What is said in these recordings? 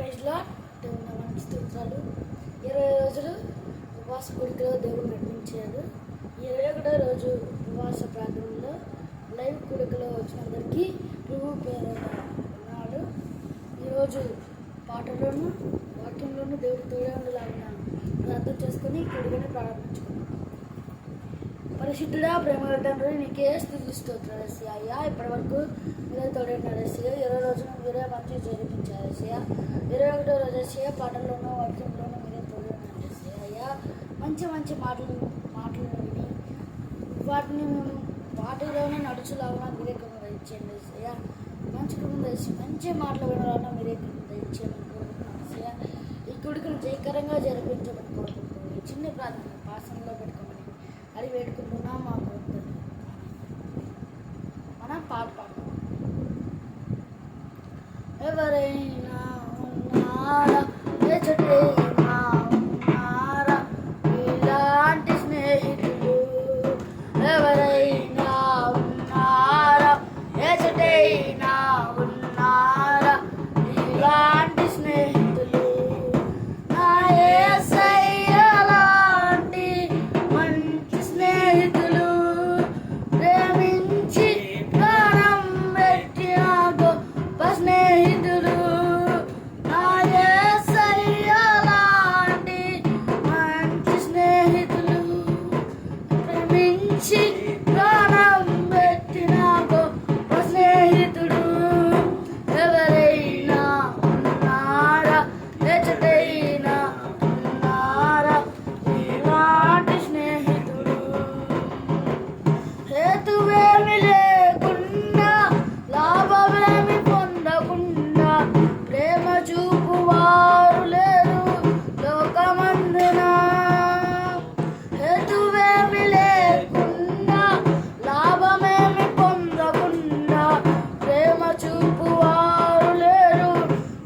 ప్రైజ్లో దేవుని నామానికి స్తోత్రాలు. 20 రోజులు ఉపవాస కోరికలో దేవుడు నడిపించాడు. 21వ రోజు ఉపవాస ప్రార్థనలో లైవ్ కోరికలో వచ్చినందరికీ ప్రభు పేరు ఉన్నాడు. ఈరోజు పాటలోను వాక్యంలోను దేవుడు తోడే ఉండేలాగా ప్రార్థన చేసుకొని కొడుకుని ప్రారంభించుకున్నాం. పరిశుద్ధుడా, ప్రేమ తండ్రి, నీకే స్తుతి స్తోత్రాలు యేసయ్యా. అయ్యా, ఇప్పటి వరకు మీరే తోడైనారు యేసయ్యా. 20 రోజున మీరే మంచి జరిపించారు యేసయ్యా. 21వ రోజు యేసయ్యా పాటల్లోనూ వాక్యంలోనూ మీరే తోడైనారు యేసయ్యా. అయ్యా, మంచి మాటలు విని వాటిని మేము వాటిలోనే నడుచులాగా మీరే కృప దయచేయండి యేసయ్యా. మంచి మాటలు వినాలన్నా మీరే కృప దయచేయమని కోరుకుంటున్నాం యేసయ్యా. ఈ కొడుకును జయకరంగా జరిపించమని కోరుకుంటున్నాం. ఈ చిన్న ప్రార్థన పాసంలో పెట్టుకోమని అది వేడుకుంటున్నాం మా ప్రభుత్వం. మనం పాట పాడతాం. ఎవరైనా ఉన్నారా ఎచటైనా ఉన్నారా ఇలాంటి స్నేహితులు? ఎవరైనా ఉన్నారా ఎచటైనా ఉన్నారా ఇలాంటి స్నేహితులు? నా యేసయ్య లాంటి మంచి స్నేహితులు, ప్రేమించి ప్రాణం పెట్టిన గొప్ప స్నేహితులు. నా యేసయ్య లాంటి మంచి స్నేహితులు, ప్రేమించి ప్రాణం పెట్టిన గొప్ప స్నేహితుడు. ఎవరైనా ఉన్నారా ఎచటైనా ఉన్నారా ఇలాంటి స్నేహితుడు? హేతువేమి లేకుండా, లాభమేమి పొందకుండా ప్రేమ చూపువారు లేరు లోకమందున. హేతువేమి లేకుండా, లాభమేమి పొందకుండా ప్రేమ చూపువారు లేరు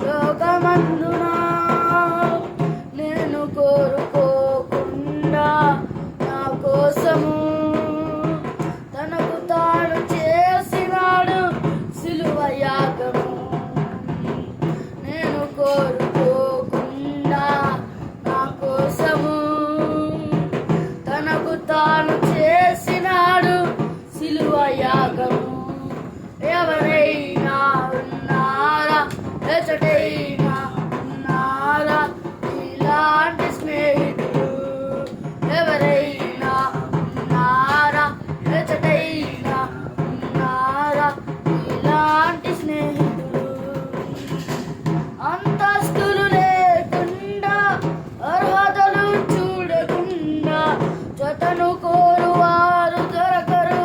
లోకమందున. నేను కోరుకోకుండా నా కోసము తనకు తాను చేసినాడు సిలువ యాగము. నేను కోరుకోకుండా నా కోసము తనకు తాను చేసినాడు సిలువ యాగము. ఎవరైనా ఉన్నారా ఎచటైనా ఉన్నారా ఇలాంటి స్నేహితులు? ఎవరైనా ఉన్నారా ఎచటైనా ఉన్నారా ఇలాంటి స్నేహితులు? అంతస్తులు లేకుండా, అర్హతలు చూడకుండా జతను కోరువారు దొరకరు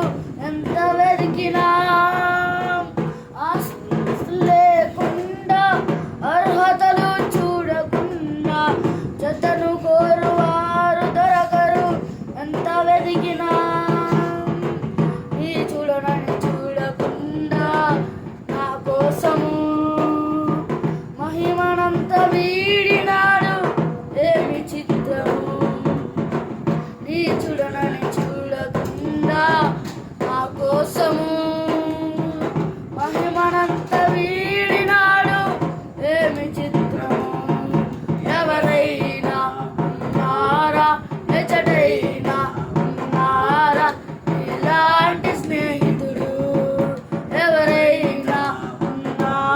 ఎంత వెతికినా. ఆస్తులు లేకుండా, అర్హతలు చూడకుండా జతను కోరువారు దొరకరు ఎంత వెతికినా. నీ చూడనని చూడకుండా నా కోసము మహిమనంత వీడినాడు, ఏమి చిత్రము. నీ చూడనని చూడకుండా నా కోసము మహిమనంత వీడినాడు, ఏమి చిత్రము. ఎవరైనా ఉన్నారా ఎచటైనా ఉన్నారా ఇలాంటి స్నేహితుడు? ఎవరైనా ఉన్నారా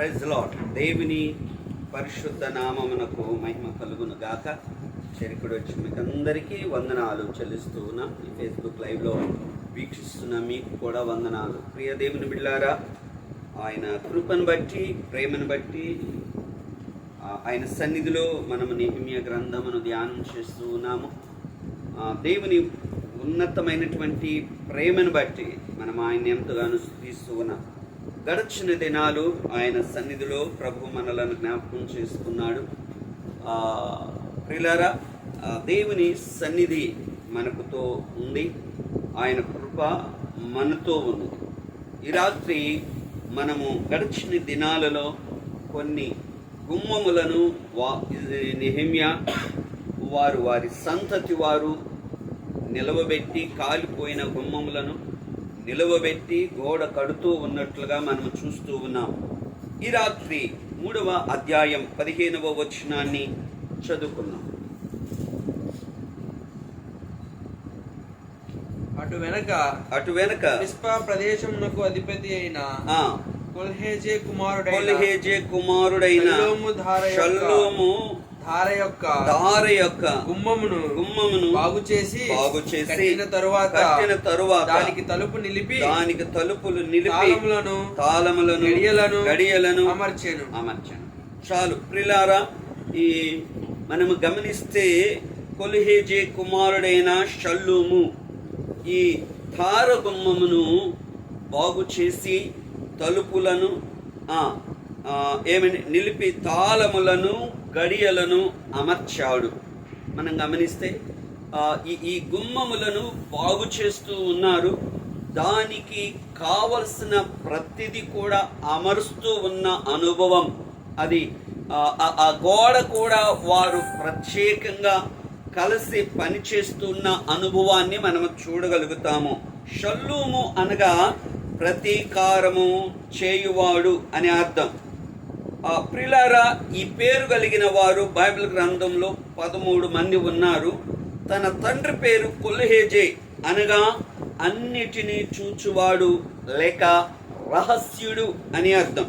ప్రైజ్ లార్డ్. దేవుని పరిశుద్ధ నామమునకు మహిమ కలుగును గాక. చెరుకుడు వచ్చి మీకు అందరికీ వందనాలు చెల్లిస్తూ ఉన్నా. ఈ ఫేస్బుక్ లైవ్లో వీక్షిస్తున్న మీకు కూడా వందనాలు. ప్రియ దేవుని బిడ్డలారా, ఆయన కృపను బట్టి, ప్రేమను బట్టి, ఆయన సన్నిధిలో మనము నెహెమ్యా గ్రంథమును ధ్యానం చేస్తూ ఉన్నాము. దేవుని ఉన్నతమైనటువంటి ప్రేమను బట్టి మనం ఆయన ఎంతగానో స్తుతిస్తూ ఉన్నాం. గడిచిన దినాలు ఆయన సన్నిధిలో ప్రభు మనలను జ్ఞాపకం చేసుకున్నాడు. ప్రియులారా, దేవుని సన్నిధి మనకుతో ఉంది, ఆయన కృప మనతో ఉన్నది. ఈ రాత్రి మనము గడిచిన దినాలలో కొన్ని గుమ్మములను నెహెమ్యా వారి సంతతి వారు నిలవబెట్టి, కాలిపోయిన గుమ్మములను నిలవబెట్టి గోడ కడుతూ ఉన్నట్లుగా మనం చూస్తూ ఉన్నాం. ఈ రాత్రి 3వ అధ్యాయం 15వ వచనాన్ని చదువుకున్నాం. అటు వెనక మిస్పా ప్రదేశమునకు అధిపతి అయిన కొల్హేజే కుమారుడైన షల్లూము ధార యొక్క గుమ్మమును బాగు చేసి కట్టిన తరువాత దానికి తలుపులు నిలిపి తాళములను గడియలను అమర్చెను. చాలు ప్రియులారా, ఈ మనము గమనిస్తే కొల్హేజే కుమారుడైన షల్లూము ఈ ధార గుమ్మమును బాగు చేసి తలుపులను నిలిపి తాళములను గడియలను అమర్చాడు. మనం గమనిస్తే ఈ గుమ్మములను బాగు చేస్తూ ఉన్నారు. దానికి కావలసిన ప్రతిదీ కూడా అమరుస్తూ ఉన్న అనుభవం అది. ఆ గోడ కూడా వారు ప్రత్యేకంగా కలిసి పనిచేస్తున్న అనుభవాన్ని మనము చూడగలుగుతాము. షల్లూము అనగా ప్రతీకారము చేయువాడు అని అర్థం. ప్రియులారా, ఈ పేరు కలిగిన వారు బైబిల్ గ్రంథంలో 13 మంది ఉన్నారు. తన తండ్రి పేరు కొల్హేజే అనగా అన్నిటినీ చూచువాడు లేక రహస్యుడు అని అర్థం.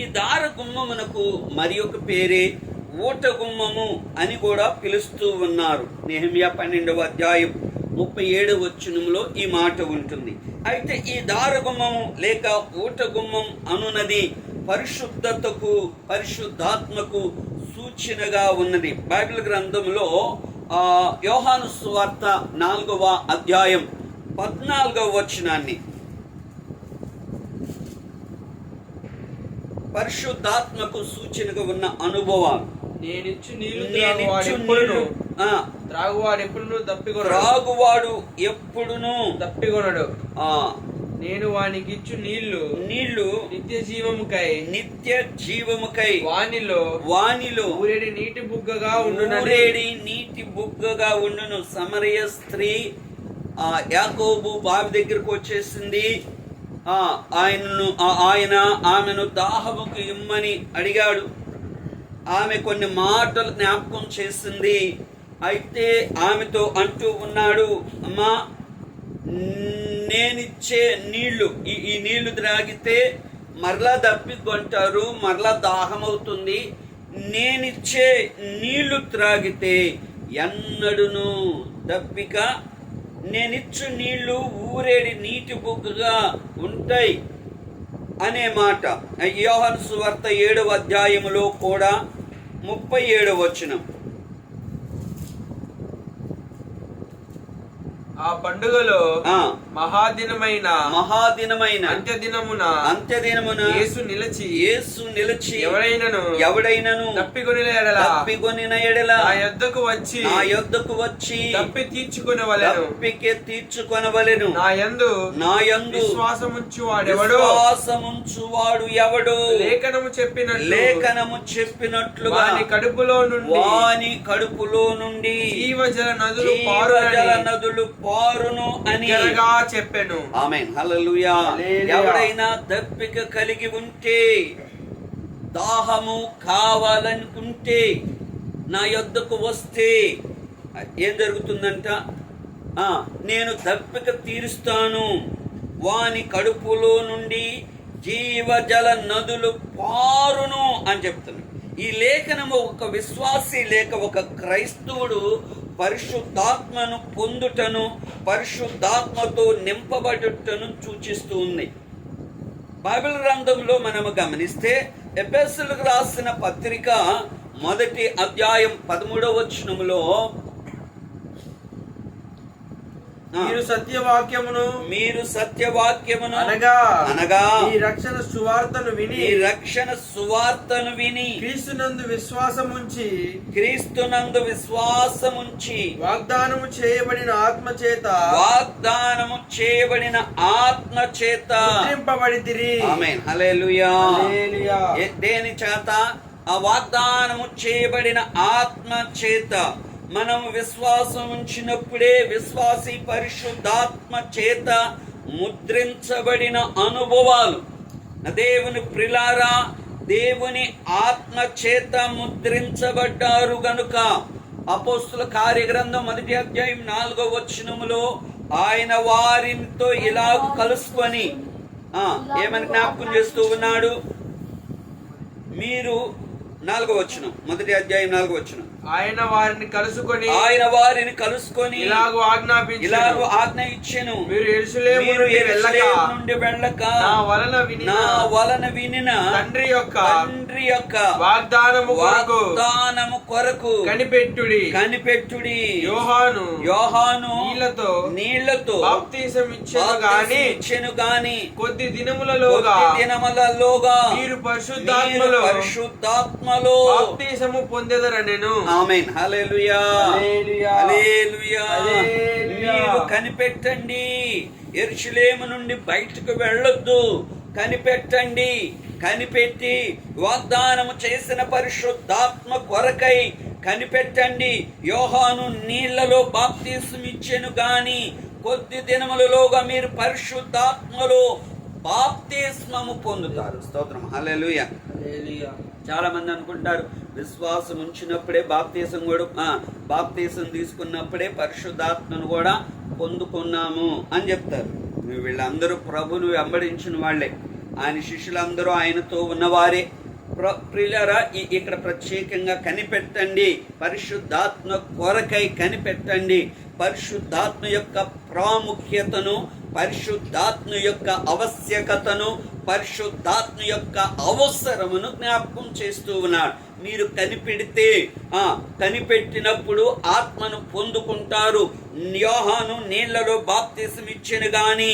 ఈ దార గుమ్మమునకు మరి ఒక పేరే ఊట గుమ్మము అని కూడా పిలుస్తూ ఉన్నారు. నెహెమ్యా 12వ అధ్యాయం 37వ వచనంలో ఈ మాట ఉంటుంది. అయితే ఈ దార గుమ్మము లేక ఊట గుమ్మం అనున్నది పరిశుద్ధతకు, పరిశుద్ధాత్మకు సూచనగా ఉన్నది. బైబిల్ గ్రంథంలో యోహాను సువార్త 4వ అధ్యాయం 14వ వచనాన్ని పరిశుద్ధాత్మకు సూచనగా ఉన్న అనుభవాలు. త్రాగువాడు ఎప్పుడును తప్పికొనడు. నేను వానికి ఇచ్చు నీళ్లు నిత్య జీవముకై వానిలో ఊరేడి నీటి బుగ్గగా ఉండును. సమరయ స్త్రీ యాకోబు బావి దగ్గరకు వచ్చేసింది. ఆయన ఆమెను దాహముకు ఇమ్మని అడిగాడు. ఆమె కొన్ని మాటలు జ్ఞాపకం చేసింది. అయితే ఆమెతో అంటూ ఉన్నాడు, అమ్మా, నేనిచ్చే నీళ్లు, ఈ నీళ్లు త్రాగితే మరలా దప్పికొంటారు, మరలా దాహం అవుతుంది. నేనిచ్చే నీళ్లు త్రాగితే ఎన్నడును దప్పిక, నేనిచ్చు నీళ్లు ఊరేడి నీటి బుగ్గగా ఉంటాయి అనే మాట యోహాను సువార్త 7వ అధ్యాయములో కూడా 37వ వచనం. ఆ పండుగలో మహాదినమైన అంత్యదినమున యేసు నిలిచి ఎవడైనను తప్పికొనిన ఎడల నా యొద్దకు వచ్చి తప్పికి తీర్చుకొనవలెను. నా యందు విశ్వాసముంచువాడు ఎవడు లేఖనము చెప్పినట్లుగా వాని కడుపులో నుండి జీవజల నదులు పారును అని చెప్పాను. ఆమేన్, హల్లెలూయా. ఎవడైనా దప్పిక కలిగి ఉంటే, దాహము కావాలనుకుంటే నా యొద్దకు వస్తే ఏం జరుగుతుందంట? నేను దప్పిక తీరుస్తాను, వాని కడుపులో నుండి జీవజల నదులు పారును అని చెప్తున్నాడు. ఈ లేఖనము ఒక విశ్వాసి లేక ఒక క్రైస్తవుడు పరిశుద్ధాత్మను పొందుటను, పరిశుద్ధాత్మతో నింపబడుటను సూచిస్తూ ఉంది. బైబిల్ గ్రంథంలో మనము గమనిస్తే ఎఫెసీయులకు రాసిన పత్రిక 1వ అధ్యాయం 13వ వచనములో మీరు సత్యవాక్యమును అనగా ఈ రక్షణ సువార్తను విని క్రీస్తునందు విశ్వాసముంచి వాగ్దానము చేయబడిన ఆత్మ చేత ముద్రింపబడితిరి. ఆమేన్. హల్లెలూయా. దేని చేత? ఆ వాగ్దానము చేయబడిన ఆత్మ చేత. మనం విశ్వాసం ఉంచినప్పుడే విశ్వాసి పరిశుద్ధాత్మ చేత ముద్రించబడిన అనుభవాలు. దేవుని ప్రిలారా, దేవుని ఆత్మ చేత ముద్రించబడ్డారు గనుక అపోస్తుల కార్యగ్రంథం 1వ అధ్యాయం 4వ వచనములో ఆయన వారితో ఇలాగ కలుసుకొని ఏమని జ్ఞాపకం చేస్తూ ఉన్నాడు? మీరు 4వ వచనం, 1వ అధ్యాయం 4వ వచనం. ఆయన వారిని కలుసుకొని ఇలాగూ ఆజ్ఞ ఇచ్చెను, మీరు యెరూషలేము నుండి వెళ్ళక నా వలన వినిన తండ్రి యొక్క వాగ్దానము కొరకు కనిపెట్టుడి. యోహాను నీళ్లతో బాప్తిసం ఇచ్చెను గాని కొద్ది దినములలోగా మీరు పరిశుద్ధాత్మలో బాప్తిసము పొందెదరనెను. ఆమేన్. హల్లెలూయా. హల్లెలూయా. మీరు కనిపెట్టండి, యెరూషలేము నుండి బయటకు వెళ్ళొద్దు. కనిపెట్టి వాగ్దానము చేసిన పరిశుద్ధాత్మ కొరకై కనిపెట్టండి. యోహాను నీళ్లలో బాప్తిసం ఇచ్చెను గాని కొద్ది దినములలోగా మీరు పరిశుద్ధాత్మలో బాప్తిస్మము పొందుతారు. స్తోత్రం. హల్లెలూయా. చాలా మంది అనుకుంటారు విశ్వాసం ఉంచినప్పుడే బాప్తిసం తీసుకున్నప్పుడే పరిశుద్ధాత్మను కూడా పొందుకున్నాము అని చెప్తారు. వీళ్ళందరూ ప్రభును వెంబడించిన వాళ్ళే, ఆయన శిష్యులందరూ ఆయనతో ఉన్నవారే. ప్రియులారా, ఇక్కడ ప్రత్యేకంగా కనిపెట్టండి, పరిశుద్ధాత్మ కొరకై కనిపెట్టండి. పరిశుద్ధాత్మ యొక్క ప్రాముఖ్యతను, పరిశుద్ధాత్మ యొక్క ఆవశ్యకతను, పరిశుద్ధాత్మ యొక్క అవసరమును జ్ఞాపకం చేస్తూ ఉన్నాడు. మీరు కనిపెట్టినప్పుడు ఆత్మను పొందుకుంటారు. యోహాను నీళ్లలో బాప్తిసం ఇచ్చెను గాని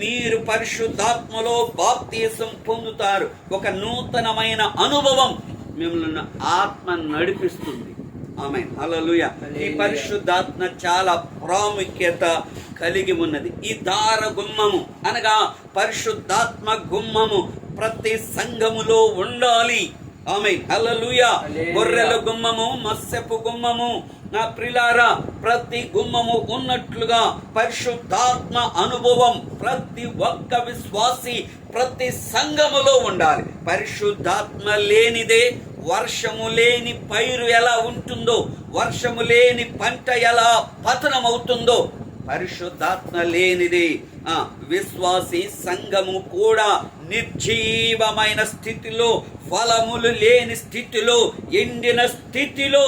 మీరు పరిశుద్ధాత్మలో బాప్తిసం పొందుతారు. ఒక నూతనమైన అనుభవం మిమ్మల్ని ఆత్మ నడిపిస్తుంది. ఆమేన్. హల్లెలూయా. ఈ పరిశుద్ధాత్మ చాలా ప్రాముఖ్యత కలిగి ఉన్నది. ఈ దార గుమ్మము అనగా పరిశుద్ధాత్మ గుమ్మము ప్రతి సంఘములో ఉండాలి. ఆమేన్. హల్లెలూయా. గొర్రెల గుమ్మము, మత్స్యపు గుమ్మము, నా ప్రియులారా, ప్రతి గుమ్మము ఉన్నట్లుగా పరిశుద్ధాత్మ అనుభవం ప్రతి ఒక్క విశ్వాసి ప్రతి సంఘములో ఉండాలి. పరిశుద్ధాత్మ లేనిదే వర్షము లేని పైరు ఎలా ఉంటుందో, వర్షము లేని పంట ఎలా పతనమవుతుందో, పరిశుద్ధాత్మ లేనిది విశ్వాసి సంఘము కూడా నిర్జీవమైన స్థితిలో, ఫలములు లేని స్థితిలో, ఎండిన స్థితిలో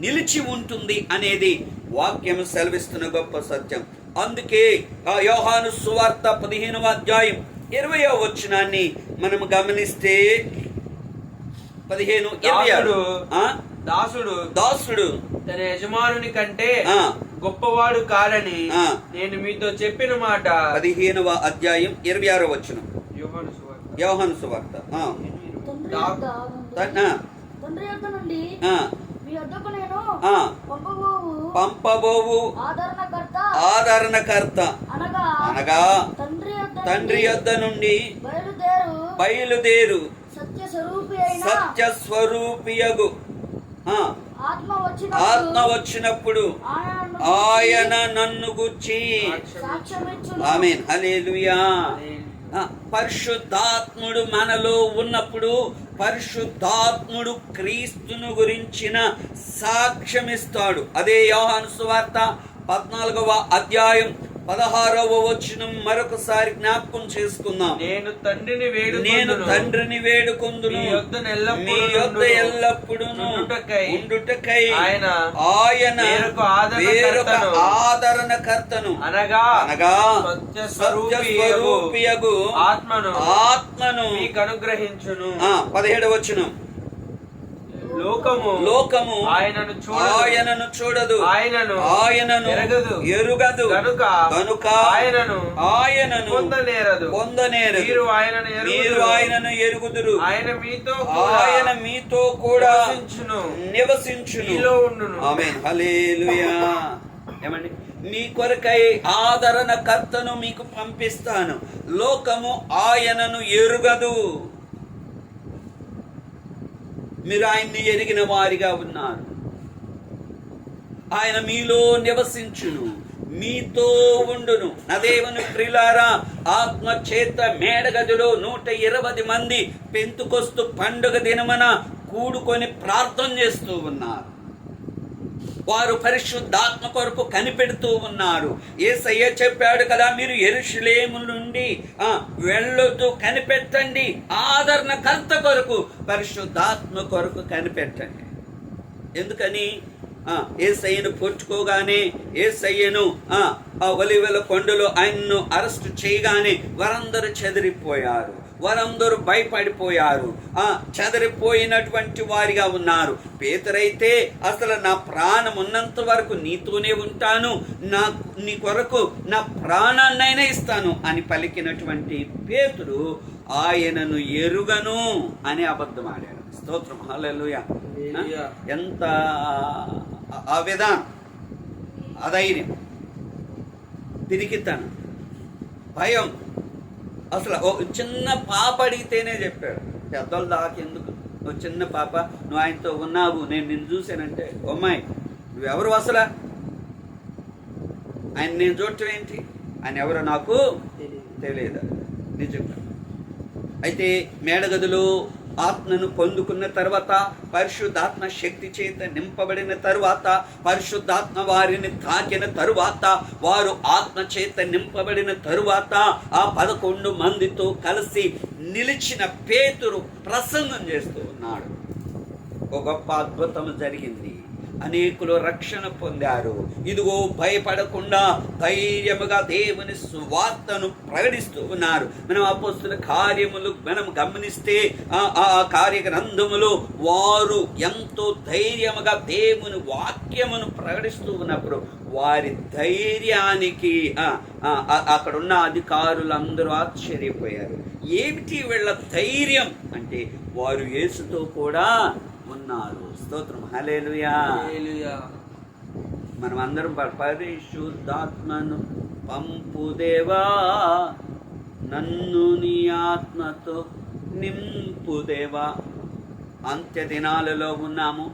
నిలిచి ఉంటుంది అనేది వాక్యం సెలవిస్తున్న గొప్ప సత్యం. అందుకే యోహాను సువార్త 15వ అధ్యాయం 20వ వచనాన్ని మనము గమనిస్తే 15:20 దాసుడు తన యజమానుని కంటే గొప్పవాడు కాడని నేను మీతో చెప్పిన మాట. 15వ అధ్యాయం 26వ వచనం యోహాను సువార్త. పంపబోవు ఆదరణకర్త అనగా తండ్రి యొద్ద నుండి బయలుదేరు సత్య స్వరూపియగు ఆత్మ వచ్చినప్పుడు ఆయన నన్ను గూర్చి. ఆమేన్. హల్లెలూయా. పరిశుద్ధాత్ముడు మనలో ఉన్నప్పుడు పరిశుద్ధాత్ముడు క్రీస్తును గురించిన సాక్ష్యమిస్తాడు. అదే యోహాను సువార్త 14వ అధ్యాయం 16వ వచనం మరొకసారి జ్ఞాపకం చేసుకుందాం. నేను తండ్రిని వేడుకొందును మీ యొద్ద ఎల్లప్పుడూను ఉండుటకై ఆయన వేరొక ఆదరణకర్తను అనగా సత్యస్వరూపియగు ఆత్మను మీకు అనుగ్రహించును. 17వ వచనం లోకము ఆయనను చూడదు, ఆయనను ఎరుగదు కనుక ఆయనను పొందనేరదు. మీరు ఆయనను ఎరుగుదురు, ఆయన మీతో కూడా నివసించును. ఆమేన్, హల్లెలూయా. ఏమండి, మీ కొరకై ఆదరణకర్తను మీకు పంపిస్తాను. లోకము ఆయనను ఎరుగదు, మీరు ఆయన్ని ఎరిగిన వారిగా ఉన్నారు. ఆయన మీలో నివసించును, మీతో ఉండును. నా దేవుని ప్రియులారా, ఆత్మ చేత మేడగదిలో 120 మంది పెంతుకొస్తు పండుగ దినమున కూడుకొని ప్రార్థన చేస్తూ ఉన్నారు. వారు పరిశుద్ధాత్మ కొరకు కనిపెడుతూ ఉన్నారు. యేసయ్య చెప్పాడు కదా, మీరు యెరూషలేము నుండి వెళ్ళొద్దు, కనిపెట్టండి, ఆదరణకర్త కొరకు, పరిశుద్ధాత్మ కొరకు కనిపెట్టండి. ఎందుకని? యేసయ్యను పొట్టుకోగానే, యేసయ్యను ఒలీవల కొండలో ఆయన్ను అరెస్ట్ చేయగానే వారందరూ చెదిరిపోయారు, వారందరూ భయపడిపోయారు, చెదరిపోయినటువంటి వారిగా ఉన్నారు. పేతురైతే అసలు నా ప్రాణం ఉన్నంత వరకు నీతోనే ఉంటాను, నీ కొరకు నా ప్రాణాన్నైనా ఇస్తాను అని పలికినటువంటి పేతురు ఆయనను ఎరుగను అని అబద్ధం ఆడాడు. స్తోత్రం, హల్లెలూయా. ఎంత ఆ విధానం, అధైర్యం, పిరికితనం, భయం. అసలు ఒక చిన్న పాప అడిగితేనే చెప్పాడు, పెద్దలు దాకెందుకు, ఒక చిన్న పాప, నువ్వు ఆయనతో ఉన్నావు, నేను నిన్ను చూశానంటే, అమ్మాయి నువ్వెవరు అసలు, ఆయన నేను చూడటం ఏంటి, ఆయన ఎవరో నాకు తెలియదు. నిజంగా అయితే మేడగదిలో ఆత్మను పొందుకున్న తర్వాత, పరిశుద్ధాత్మ శక్తి చేత నింపబడిన తరువాత, పరిశుద్ధాత్మ వారిని తాకిన తరువాత, వారు ఆత్మ చేత నింపబడిన తరువాత, ఆ 11 మందితో కలిసి నిలిచిన పేతురు ప్రసంగం చేస్తూ ఉన్నాడు. ఒక గొప్ప అద్భుతం జరిగింది, అనేకులు రక్షణ పొందారు. ఇదిగో భయపడకుండా ధైర్యముగా దేవుని సువార్తను ప్రకటిస్తూ ఉన్నారు. మనం అపొస్తలుల కార్యములు మనం గమనిస్తే ఆ కార్యగ్రంథములో వారు ఎంతో ధైర్యముగా దేవుని వాక్యమును ప్రకటిస్తూ ఉన్నప్పుడు వారి ధైర్యానికి అక్కడున్న అధికారులందరూ ఆశ్చర్యపోయారు. ఏమిటి వీళ్ళ ధైర్యం అంటే, వారు యేసుతో కూడా ఉన్నారు. స్తోత్రం, హల్లెలూయా. మనం అందరం పరిశుద్ధాత్మను పంపుదేవా, నన్ను నీ ఆత్మతో నింపుదేవా. అంత్య దినాలలో ఉన్నాము.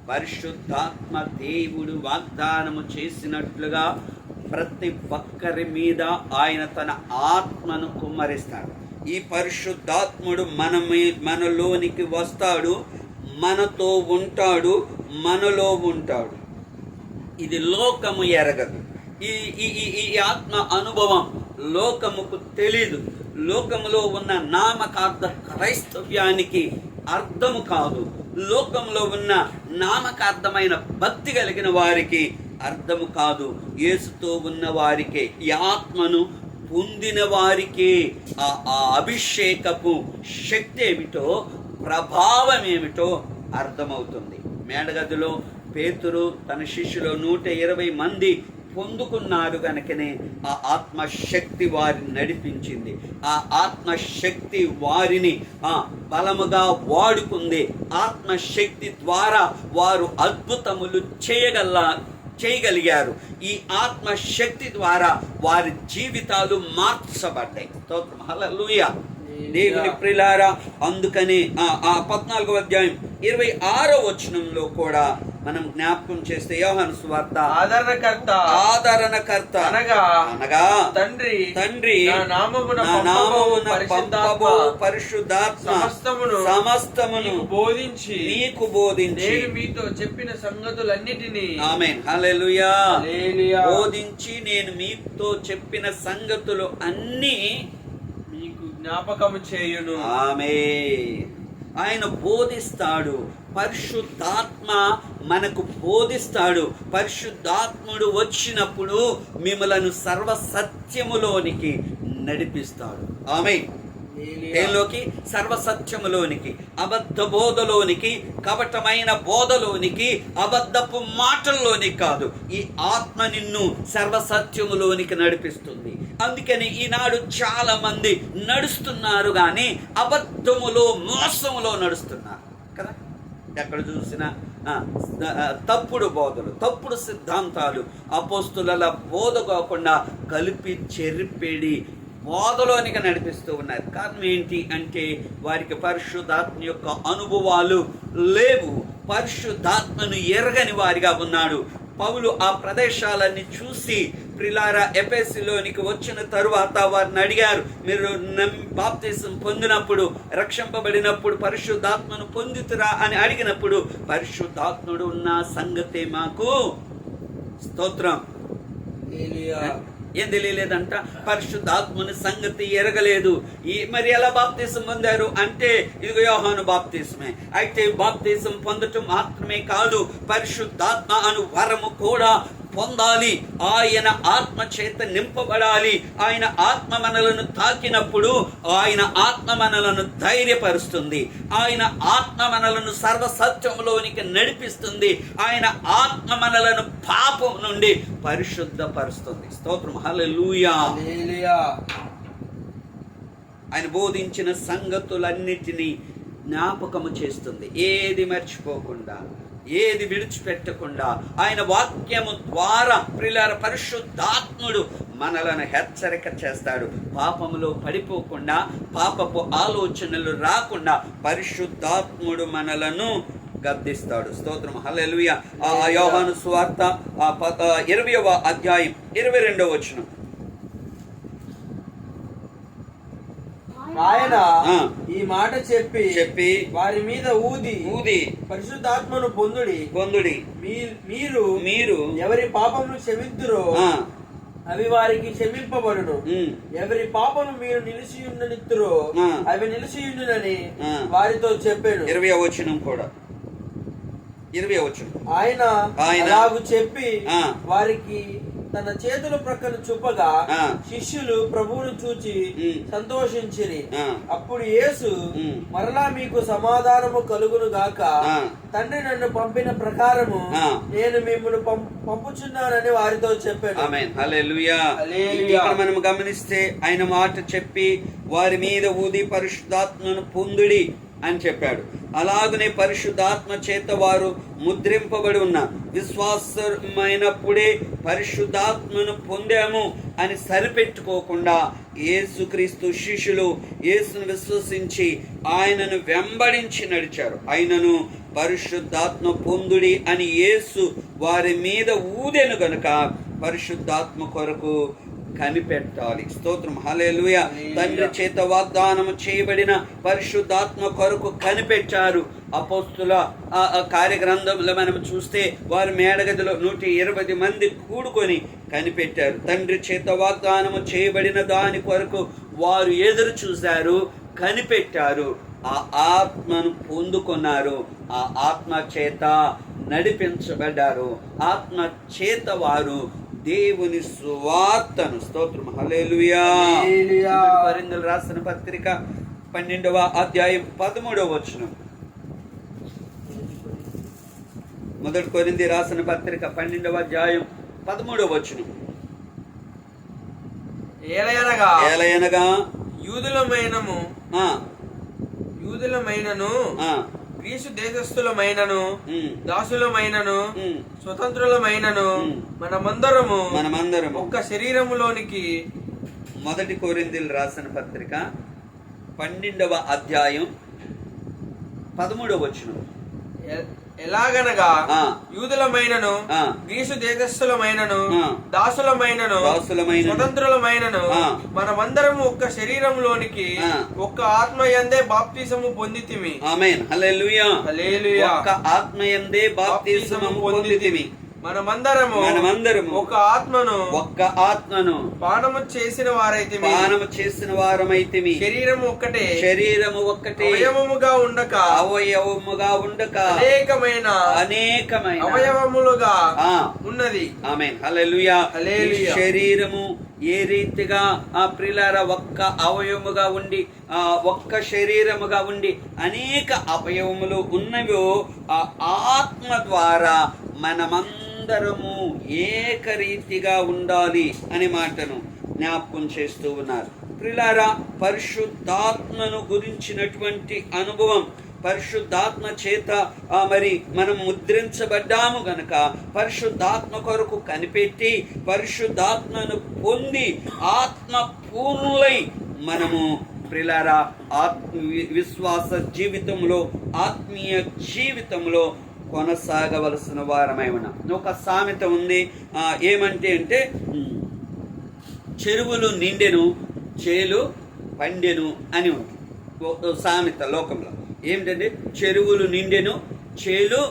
పరిశుద్ధాత్మ దేవుడు వాగ్దానము చేసినట్లుగా ప్రతి ఒక్కరి మీద ఆయన తన ఆత్మను కుమ్మరిస్తాడు. ఈ పరిశుద్ధాత్ముడు మనలోనికి వస్తాడు, మనతో ఉంటాడు, మనలో ఉంటాడు. ఇది లోకము ఎరగదు. ఈ ఆత్మ అనుభవం లోకముకు తెలీదు. లోకములో ఉన్న నామకార్థ క్రైస్తవ్యానికి అర్థము కాదు. లోకంలో ఉన్న నామకార్థమైన భక్తి కలిగిన వారికి అర్థము కాదు. యేసుతో ఉన్న వారికే, ఈ ఆత్మను పొందిన వారికి ఆ అభిషేకపు శక్తి ఏమిటో, ప్రభావం ఏమిటో అర్థమవుతుంది. మేడగదిలో పేతురు తన శిష్యులు 120 మంది పొందుకున్నారు కనుకనే ఆ ఆత్మశక్తి వారిని నడిపించింది. ఆ ఆత్మశక్తి వారిని బలముగా వాడుకుంది. ఆత్మశక్తి ద్వారా వారు అద్భుతములు చేయగలిగారు. ఈ ఆత్మశక్తి ద్వారా వారి జీవితాలు మార్చబడ్డాయి. స్తోత్రం, హల్లెలూయా. దేవుని ప్రియులారా, అందుకని ఆ 14వ అధ్యాయం 26వ వచనంలో కూడా మనం జ్ఞాపకం చేస్తే యోహాను సువార్త ఆదరణకర్త అనగా తండ్రి నా నామమున పంపబో పరిశుద్ధాత్మ సమస్తమును నీకు బోధించి నేను మీతో చెప్పిన సంగతులన్నిటినీ ఆమేన్ హల్లెలూయా బోధించి నేను మీతో చెప్పిన సంగతులు అన్నీ మీకు జ్ఞాపకము చేయును. ఆమేన్. ఆయన బోధిస్తాడు. పరిశుద్ధాత్మ మనకు బోధిస్తాడు. పరిశుద్ధాత్ముడు వచ్చినప్పుడు మిమ్మలను సర్వ సత్యములోనికి నడిపిస్తాడు. ఆమేన్. దేనిలోకి? సర్వసత్యములోనికి, అబద్ధ బోధలోనికి, కపటమైన బోధలోనికి, అబద్ధపు మాటల్లోనికి కాదు. ఈ ఆత్మ నిన్ను సర్వసత్యములోనికి నడిపిస్తుంది. అందుకని ఈనాడు చాలా మంది నడుస్తున్నారు కానీ అబద్ధములో, మోసములో నడుస్తున్నారు కదా. ఎక్కడ చూసినా తప్పుడు బోధలు, తప్పుడు సిద్ధాంతాలు, అపోస్తుల బోధ కాకుండా కలిపి చెరిపెడి బోధలోనికి నడిపిస్తూ ఉన్నారు. కారణం ఏంటి అంటే వారికి పరిశుద్ధాత్మ యొక్క అనుభవాలు లేవు. పరిశుద్ధాత్మను ఎరగని వారిగా ఉన్నాడు. పౌలు ఆ ప్రదేశాలన్నీ చూసి ప్రిలారా ఎఫెసీలోనికి వచ్చిన తరువాత వారిని అడిగారు, మీరు బాప్తిసం పొందినప్పుడు, రక్షింపబడినప్పుడు పరిశుద్ధాత్మను పొందుతురా అని అడిగినప్పుడు పరిశుద్ధాత్ముడు ఉన్న సంగతే మాకు స్తోత్రం. ఏం తెలియలేదంట? పరిశుద్ధాత్మని సంగతి ఎరగలేదు. మరి ఎలా బాప్తిసం పొందారు అంటే ఇదిగో యోహాను బాప్తిసమే. అయితే బాప్తిసం పొందటం మాత్రమే కాదు, పరిశుద్ధాత్మ అను వరము కూడా పొందాలి. ఆయన ఆత్మ చేత నింపబడాలి. ఆయన ఆత్మ మనలను తాకినప్పుడు ఆయన ఆత్మ మనలను ధైర్యపరుస్తుంది. ఆయన ఆత్మ మనలను సర్వసత్యంలోనికి నడిపిస్తుంది. ఆయన ఆత్మ మనలను పాపం నుండి పరిశుద్ధపరుస్తుంది. స్తోత్రం హల్లెలూయా. ఆయన బోధించిన సంగతులన్నిటినీ జ్ఞాపకము చేస్తుంది. ఏది మర్చిపోకుండా, ఏది విడిచిపెట్టకుండా ఆయన వాక్యము ద్వారా ప్రియులార పరిశుద్ధాత్ముడు మనలను హెచ్చరిక చేస్తాడు. పాపములో పడిపోకుండా, పాపపు ఆలోచనలు రాకుండా పరిశుద్ధాత్ముడు మనలను గద్దిస్తాడు. స్తోత్రం హల్లెలూయా. యోహాను సువార్త 20వ అధ్యాయం 22వ వచనం. ఆయన ఈ మాట చెప్పి వారి మీద ఊది పరిశుద్ధాత్మను పొందుడి. మీరు ఎవరి పాపమును క్షమింతురో అవి వారికి క్షమింపబడును. ఎవరి పాపను మీరు నిలిచియుండనిత్తురో అవి నిలిచియుండునని వారితో చెప్పాను. 20వ వచనం కూడా. 20వ వచనం. ఆయన అలాగు చెప్పి వారికి తన చేతుల ప్రక్కన చూపగా శిష్యులు ప్రభువును చూచి సంతోషించిరి. అప్పుడు యేసు మరలా మీకు సమాధానము కలుగును గాక, తండ్రి నన్ను పంపిన ప్రకారము నేను మిమ్మల్ని పంపుచున్నానని వారితో చెప్పాను. ఆమేన్ హల్లెలూయా. ఇక్కడ మనం గమనిస్తే ఆయన మాట చెప్పి వారి మీద ఊది పరిశుద్ధాత్మను పొందుడి అని చెప్పాడు. అలాగనే పరిశుద్ధాత్మ చేత వారు ముద్రింపబడి ఉన్న విశ్వాసమైనప్పుడే పరిశుద్ధాత్మను పొందాము అని సరిపెట్టుకోకుండా యేసుక్రీస్తు శిష్యులు యేసును విశ్వసించి ఆయనను వెంబడించి నడిచారు. ఆయనను పరిశుద్ధాత్మ పొందుడి అని యేసు వారి మీద ఊదెను గనుక పరిశుద్ధాత్మ కొరకు కనిపెట్టాలి. స్తోత్రం హల్లెలూయా. తండ్రి చేత వాగ్దానం చేయబడిన పరిశుద్ధాత్మ కొరకు కనిపెట్టారు. అపోస్తుల కార్యగ్రంథంలో మనం చూస్తే వారు మేడగదిలో 120 మంది కూడుకొని కనిపెట్టారు. తండ్రి చేత వాగ్దానము చేయబడిన దాని కొరకు వారు ఎదురు చూశారు, కనిపెట్టారు, ఆ ఆత్మను పొందుకున్నారు, ఆ ఆత్మ చేత నడిపించబడ్డారు. ఆత్మ చేత వారు దేవుని సువార్తను, స్తోత్రం హల్లెలూయా. కొరింథీయులకు రాసిన పత్రిక 12వ అధ్యాయం 13వ వచనం. 1 కొరింథీ రాసిన పత్రిక 12వ అధ్యాయం 13వ వచనం. ఏలయనగా యూదులమైనను గ్రీసు దేశస్థులమైనను దాసులమైనను స్వతంత్రులమైనను మనమందరము ఒక్క శరీరములోనికి. 1 కొరింథీయులకు రాసిన పత్రిక 12వ అధ్యాయం 13వ వచనం. ఎలాగనగా ఆ. యూదులమైనను ఆ. గ్రీసు దేశస్థులమైనను ఆ. దాసులమైనను దాసులమైనను, స్వతంత్రులమైనను ఆ. మనమందరము ఒక్క శరీరంలోనికి ఆ. ఒక్క ఆత్మయందే బాప్తిసము పొందితిమి. ఆమేన్, హల్లెలూయా. హల్లెలూయా. ఒక్క ఆత్మయందే బాప్తిసమము పొందితిమి. మనమందరము ఒక ఆత్మను పానము చేసిన వారమైతిమి. శరీరము ఒక్కటే అవయవముగా ఉండక అనేకమైన అవయవములుగా ఉన్నది. ఆమేన్, హల్లెలూయా. హల్లెలూయా. శరీరము ఏ రీతిగా ప్రియులారా ఒక్క అవయవముగా ఉండి ఒక్క శరీరముగా ఉండి అనేక అవయవములు ఉన్నవో ఆ ఆత్మ ద్వారా మనమందరము ఏకరీతిగా ఉండాలి అనే మాటను జ్ఞాపకం చేస్తూ ఉన్నారు. ప్రియులారా, పరిశుద్ధాత్మను గురించినటువంటి అనుభవం, పరిశుద్ధాత్మ చేత మరి మనం ముద్రించబడ్డాము గనక పరిశుద్ధాత్మ కొరకు కనిపెట్టి పరిశుద్ధాత్మను పొంది ఆత్మ పూర్ణులై మనము ప్రియులారా విశ్వాస జీవితంలో, ఆత్మీయ జీవితంలో కొనసాగవలసిన వారమై ఉన్నాం. ఒక సామెత ఉంది, ఏమంటే అంటే చెరువులు నిండెను చేలు పండెను అని ఉంది సామెత లోకంలో. ఏమిటంటే చెరువులు నిండెను చేలు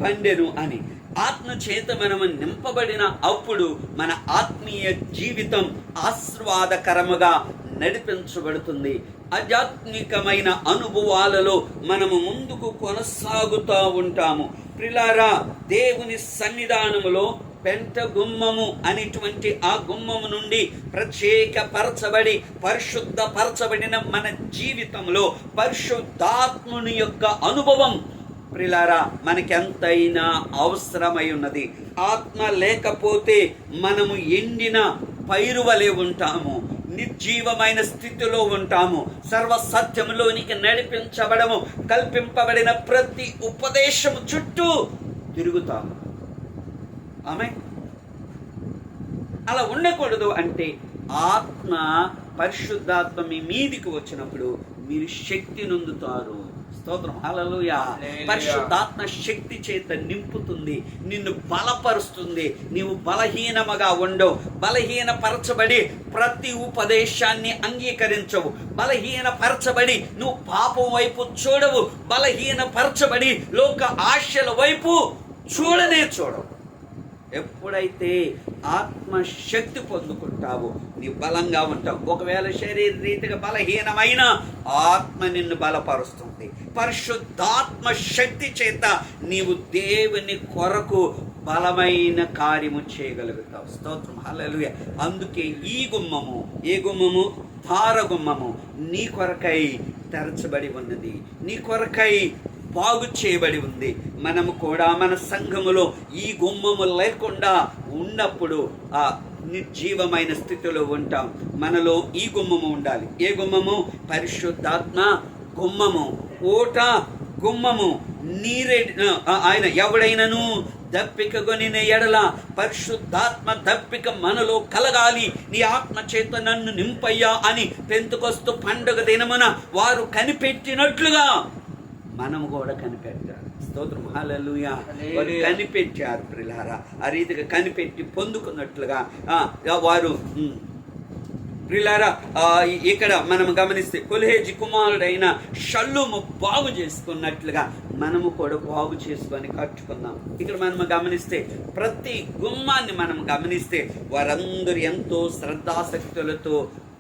పండెను అని. ఆత్మ చేత మనము నింపబడిన అప్పుడు మన ఆత్మీయ జీవితం ఆశీర్వాదకరముగా నడిపించబడుతుంది. ఆధ్యాత్మికమైన అనుభవాలలో మనము ముందుకు కొనసాగుతూ ఉంటాము. ప్రియులారా, దేవుని సన్నిధానములో పెంట గుమ్మము అనేటువంటి ఆ గుమ్మము నుండి ప్రత్యేకపరచబడి పరిశుద్ధపరచబడిన మన జీవితంలో పరిశుద్ధాత్ముని యొక్క అనుభవం ప్రియులారా మనకెంతైనా అవసరమై ఉన్నది. ఆత్మ లేకపోతే మనము ఎండిన పైరువలే ఉంటాము, నిర్జీవమైన స్థితిలో ఉంటాము, సర్వసత్యములోనికి నడిపించబడము, కల్పింపబడిన ప్రతి ఉపదేశము చుట్టూ తిరుగుతాము. ఆమె అలా ఉండకూడదు. అంటే ఆత్మ పరిశుద్ధాత్మ మీ మీదికి వచ్చినప్పుడు మీరు శక్తి నొందుతారు. స్తోత్రం, హల్లెలూయా. పరిశుద్ధాత్మ శక్తి చేత నింపుతుంది, నిన్ను బలపరుస్తుంది. నీవు బలహీనముగా ఉండవు, బలహీనపరచబడి ప్రతి ఉపదేశాన్ని అంగీకరించవు, బలహీనపరచబడి నువ్వు పాపం వైపు చూడవు, బలహీనపరచబడి లోక ఆశల వైపు చూడవు. ఎప్పుడైతే ఆత్మశక్తి పొందుకుంటావో నీవు బలంగా ఉంటావు. ఒకవేళ శరీర రీతిగా బలహీనమైన ఆత్మ నిన్ను బలపరుస్తుంది. పరిశుద్ధాత్మ శక్తి చేత నీవు దేవుని కొరకు బలమైన కార్యము చేయగలుగుతావు. స్తోత్రం, హల్లెలూయా. అందుకే ఈ గుమ్మము, ఏ గుమ్మము? తార గుమ్మము నీ కొరకై తెరచబడి ఉన్నది, నీ కొరకై బాగు చేయబడి ఉంది. మనము కూడా మన సంఘములో ఈ గుమ్మము లేకుండా ఉన్నప్పుడు ఆ నిర్జీవమైన స్థితిలో ఉంటాం. మనలో ఈ గుమ్మము ఉండాలి. ఏ గుమ్మము? పరిశుద్ధాత్మ గుమ్మము, ఓట గుమ్మము. ఆయన ఎవడైనను దప్పికగొనిన ఎడల పరిశుద్ధాత్మ దప్పిక మనలో కలగాలి, నీ ఆత్మ చేత నన్ను నింపయ్యా అని పెంతెకొస్తు పండుగ దినమున వారు కనిపెట్టినట్లుగా మనము కూడా కనిపెట్టారు. స్తోత్రం, హల్లెలూయా. వారు కనిపెట్టారు ప్రియులారా. ఆ రీతిగా కనిపెట్టి పొందుకున్నట్లుగా వారు ప్రియులారా ఇక్కడ మనం గమనిస్తే కొల్హేజీ కుమారుడైన షల్లూము బాగు చేసుకున్నట్లుగా మనము కూడా బాగు చేసుకొని కట్టుకుందాం. ఇక్కడ మనం గమనిస్తే ప్రతి గుమ్మాన్ని మనం గమనిస్తే వారందరూ ఎంతో శ్రద్ధాశక్తులతో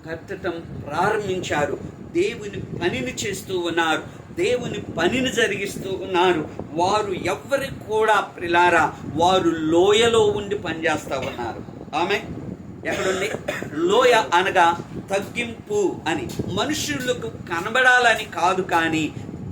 కట్టడం ప్రారంభించారు. దేవుని పనిని చేస్తూ ఉన్నారు, దేవుని పనిని జరిగిస్తూ ఉన్నారు. వారు ఎవరికి కూడా ప్రియులారా వారు లోయలో ఉండి పనిచేస్తూ ఉన్నారు. ఆమె ఎక్కడుంది? లోయ అనగా తగ్గింపు అని, మనుషులకు కనబడాలని కాదు, కానీ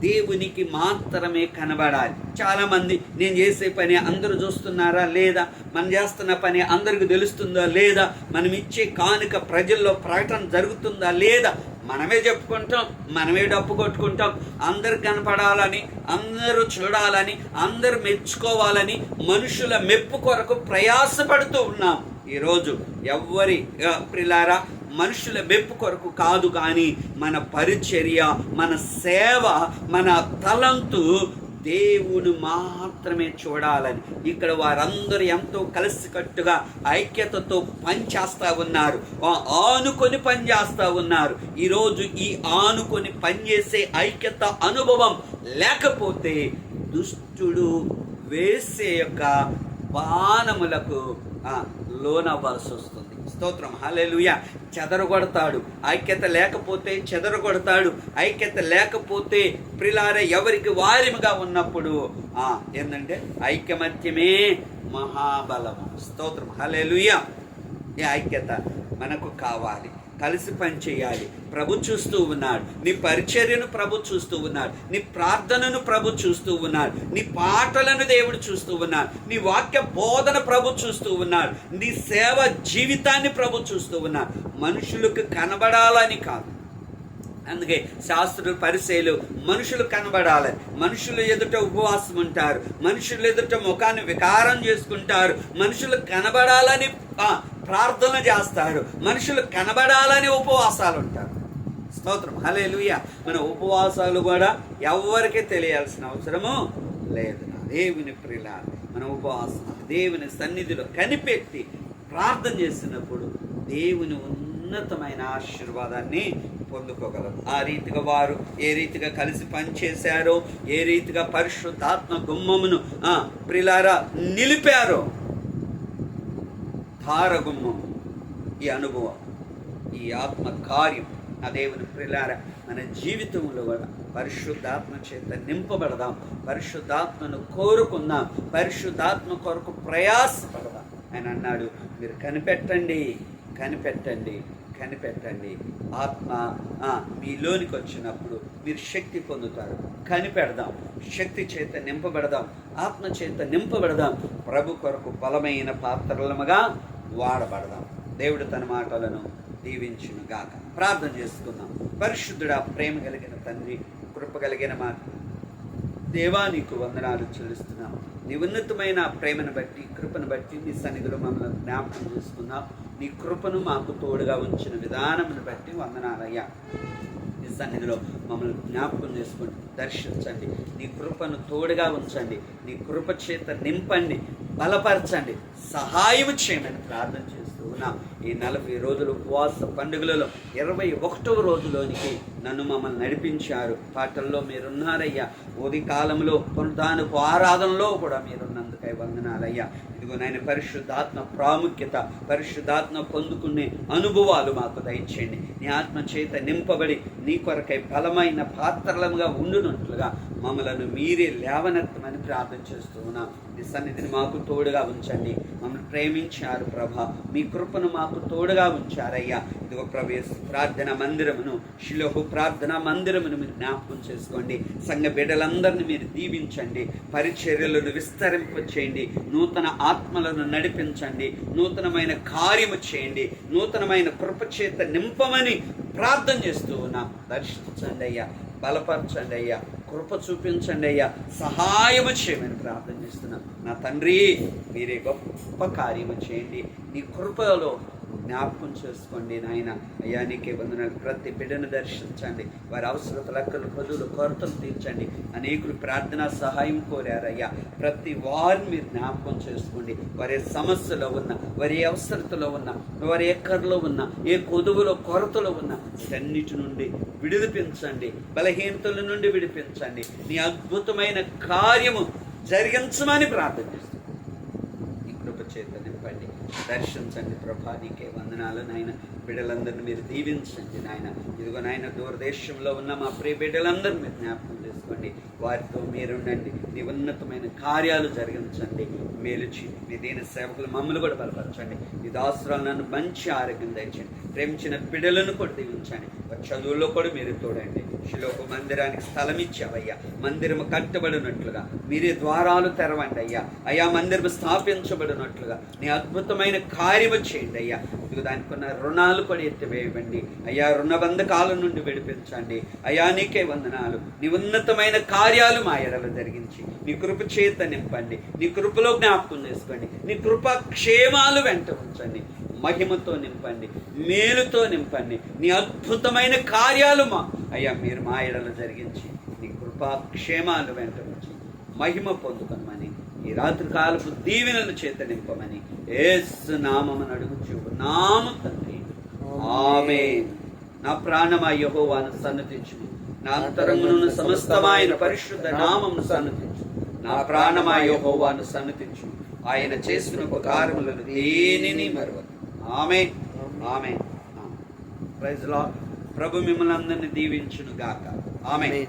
దేవునికి మాత్రమే కనబడాలి. చాలామంది నేను చేసే పని అందరూ చూస్తున్నారా లేదా, మనం చేస్తున్న పని అందరికి తెలుస్తుందా లేదా, మనం ఇచ్చే కానుక ప్రజల్లో ప్రకటన జరుగుతుందా లేదా, మనమే చెప్పుకుంటాం, మనమే డప్పు కొట్టుకుంటాం. అందరు కనపడాలని, అందరూ చూడాలని, అందరు మెచ్చుకోవాలని మనుషుల మెప్పు కొరకు ప్రయాసపడుతూ ఉన్నాం. ఈరోజు ఎవ్వరి ప్రియులారా మనుషుల మెప్పు కొరకు కాదు, కానీ మన పరిచర్య, మన సేవ, మన తలంతు దేవుని మాత్రమే చూడాలని ఇక్కడ వారందరూ ఎంతో కలిసికట్టుగా ఐక్యతతో పనిచేస్తూ ఉన్నారు, ఆనుకొని పనిచేస్తూ ఉన్నారు. ఈరోజు ఈ ఆనుకొని పనిచేసే ఐక్యత అనుభవం లేకపోతే దుష్టుడు వేసే యొక్క బాణములకు లోనవ్వాల్సి వస్తుంది. స్తోత్రం, హల్లెలూయా. చెదరగొడతాడు. ఐక్యత లేకపోతే చెదరగొడతాడు. ఐక్యత లేకపోతే ప్రిలారే ఎవరికి వారిగా ఉన్నప్పుడు ఏంటంటే ఐకమత్యమే మహాబలము. స్తోత్రం, హల్లెలూయా. ఈ ఐక్యత మనకు కావాలి. కలిసి పని చేయాలి. ప్రభు చూస్తూ ఉన్నాడు. నీ పరిచర్యను ప్రభు చూస్తూ ఉన్నాడు. నీ ప్రార్థనను ప్రభు చూస్తూ ఉన్నాడు. నీ పాటలను దేవుడు చూస్తూ ఉన్నాడు. నీ వాక్య బోధన ప్రభు చూస్తూ ఉన్నాడు. నీ సేవ జీవితాన్ని ప్రభు చూస్తూ ఉన్నాడు. మనుషులకు కనబడాలని కాదు. అందుకే శాస్త్రులు పరిచయులు మనుషులు కనబడాలని, మనుషులు ఎదుట ఉపవాసం ఉంటారు, మనుషులు ఎదుట ముఖాన్ని వికారం చేసుకుంటారు, మనుషులు కనబడాలని ప్రార్థన చేస్తారు, మనుషులు కనబడాలని ఉపవాసాలు ఉంటారు. స్తోత్రం, హల్లెలూయా. మన ఉపవాసాలు కూడా ఎవరికి తెలియాల్సిన అవసరము లేదు. దేవుని ప్రియులారా, మన ఉపవాసం దేవుని సన్నిధిలో కనిపెట్టి ప్రార్థన చేసినప్పుడు దేవుని ఉన్నతమైన ఆశీర్వాదాన్ని పొందుకోగలరు. ఆ రీతిగా వారు ఏ రీతిగా కలిసి పనిచేశారో, ఏ రీతిగా పరిశుద్ధాత్మ గుమ్మమును ప్రియులారా నిలిపారో, ధారగుమ్మం ఈ అనుభవం, ఈ ఆత్మ కార్యం ఆ దేవుని ప్రియులారా మన జీవితంలో కూడా పరిశుద్ధాత్మ చేత నింపబడదాం. పరిశుద్ధాత్మను కోరుకుందాం. పరిశుద్ధాత్మ కొరకు ప్రయాసపడదాం. ఆయన అన్నాడు, మీరు కనిపెట్టండి, కనిపెట్టండి, కనిపెట్టండి. ఆత్మ మీలోనికి వచ్చినప్పుడు మీరు శక్తి పొందుతారు. కనిపెడదాం, శక్తి చేత నింపబడదాం, ఆత్మ చేత నింపబడదాం. ప్రభు కొరకు బలమైన పాత్రలముగా వాడబడదాం. దేవుడు తన మాటలను దీవించును గాక. ప్రార్థన చేసుకుందాం. పరిశుద్ధుడా, ప్రేమ కలిగిన తండ్రి, కృప కలిగిన మా దేవా, నీకు వందనాలు చెల్లిస్తున్నాం. నీ ఉన్నతమైన ప్రేమను బట్టి, కృపను బట్టి నీ సన్నిధిలో మమ్మల్ని జ్ఞాపకం చేసుకున్నాం. నీ కృపను మాకు తోడుగా ఉంచిన విధానమును బట్టి వందనాలయ్యా. నీ సన్నిధిలో మమ్మల్ని జ్ఞాపకం చేసుకొని దర్శించండి. నీ కృపను తోడుగా ఉంచండి. నీ కృప చేత నింపండి, బలపరచండి, సహాయం చేయమని ప్రార్థన చేస్తున్నాం. ఈ 40 రోజుల ఉపవాస పండుగలలో 21వ రోజులోనికి నన్ను మమ్మల్ని నడిపించారు. పాటల్లో మీరున్నారయ్యా. ఉదయ కాలంలో పునరుద్ధానపు ఆరాధనలో కూడా మీరున్నందుకై వందనాలయ్యా. ఇదిగో నాయన, పరిశుద్ధాత్మ ప్రాముఖ్యత, పరిశుద్ధాత్మ పొందుకునే అనుభవాలు మాకు దయచేయండి. నీ ఆత్మ చేత నింపబడి నీ కొరకై బలమైన పాత్రలుగా ఉండునట్లుగా మమ్మలను మీరే లేవనెత్తమని ప్రార్థన చేస్తూ ఉన్నాం. నీ సన్నిధిని మాకు తోడుగా ఉంచండి. మమ్మల్ని ప్రేమించారు ప్రభా, మీ కృపను మాకు తోడుగా ఉంచారయ్యా. ఇదిగో ప్రవేశ ప్రార్థన మందిరమును, షిలోహు ప్రార్థనా మందిరమును మీరు జ్ఞాపకం చేసుకోండి. సంఘ బిడ్డలందరినీ మీరు దీవించండి. పరిచర్యలను విస్తరింపచేయండి. నూతన ఆత్మలను నడిపించండి. నూతనమైన కార్యము చేయండి. నూతనమైన కృప చేత నింపమని ప్రార్థన చేస్తూ ఉన్నాం. దర్శించండి అయ్యా, బలపరచండి అయ్యా, కృప చూపించండి అయ్యా, సహాయము చేయమని ప్రార్థన చేస్తున్నాం. నా తండ్రి, మీరే గొప్ప కార్యము చేయండి. నీ కృపలో జ్ఞాపకం చేసుకోండి నాయన. అయ్యా, నీకే వందనాలు. ప్రతి బిడ్డను దర్శించండి. వారి అవసరతలు, అక్కలు, పదులు, కొరతలు తీర్చండి. అనేకులు ప్రార్థనా సహాయం కోరారయ్యా. ప్రతి వారిని మీరు జ్ఞాపకం చేసుకోండి. వారి సమస్యలో ఉన్న, వారి అవసరతలో ఉన్న, వారి ఎక్కర్లో ఉన్న, ఏ కొదువులో కొరతలో ఉన్న వీటన్నిటి నుండి విడిపించండి. బలహీనతల నుండి విడిపించండి. నీ అద్భుతమైన కార్యము జరిగించమని ప్రార్థన చేస్తాను. చేత నింపండి, దర్శించండి ప్రభా. నీకే వందనాలు నాయన. బిడ్డలందరినీ మీరు దీవించండి నాయన. ఇదిగో నాయన, దూరదేశంలో ఉన్న మా ప్రియ బిడ్డలందరూ మీరు జ్ఞాపకం చేసుకోండి. వారితో మీరుండండి. నీ ఉన్నతమైన కార్యాలు జరిగించండి. మేలుచి మీ దీని సేవకులు మమ్మల్ని కూడా బలపరచండి. ఈ దాసురాలు నన్ను మంచి ఆరోగ్యం దయచండి. ప్రేమించిన బిడ్డలను కూడా దీవించండి. చదువుల్లో కూడా మీరు తోడండి. షిలోహు మందిరానికి స్థలం ఇచ్చావయ్యా. మందిరము కట్టబడినట్లుగా మీరే ద్వారాలు తెరవండి అయ్యా. అయ్యా, మందిరము స్థాపించబడినట్లుగా నీ అద్భుతమైన కార్యము చేయండి అయ్యా. ఇదిగో దానికి ఉన్న రుణాలు కూడా ఎత్తివేయబండి అయ్యా. రుణబంధకాల నుండి విడిపించండి అయ్యా. నీకే వందనాలు. నీ ఉన్నతమైన కార్యాలు మా ఎడల జరిగించి నీ కృప చేత నింపండి. నీ కృపలో జ్ఞాపకం చేసుకోండి. నీ కృప క్షేమాలు వెంట ఉంచండి. మహిమతో నింపండి, మేలుతో నింపండి. నీ అద్భుతమైన కార్యాలు అయ్యా మీరు మా ఎడల జరిగించి నీ కృపాక్షేమాలు వెంట ఉంచి మహిమ పొందుకొనమని, ఈ రాత్రి కాలపు దీవెనల చేత నింపమని యేసు నామమున అడుగుచున్నాము తండ్రి. ఆమేన్. నా ప్రాణమా యెహోవాను సన్నతించుము, నా అంతరంగమున సమస్తమైన పరిశుద్ధ నామమును సన్నతించు. నా ప్రాణమా యెహోవాను సన్నతించుము, ఆయన చేసిన ఉపకారములను దేనిని మరువదు. ఆమేన్. ఆమేన్. Praise lord. ప్రభు మిమ్మల్ని అందరినీ దీవించును గాక. ఆమేన్.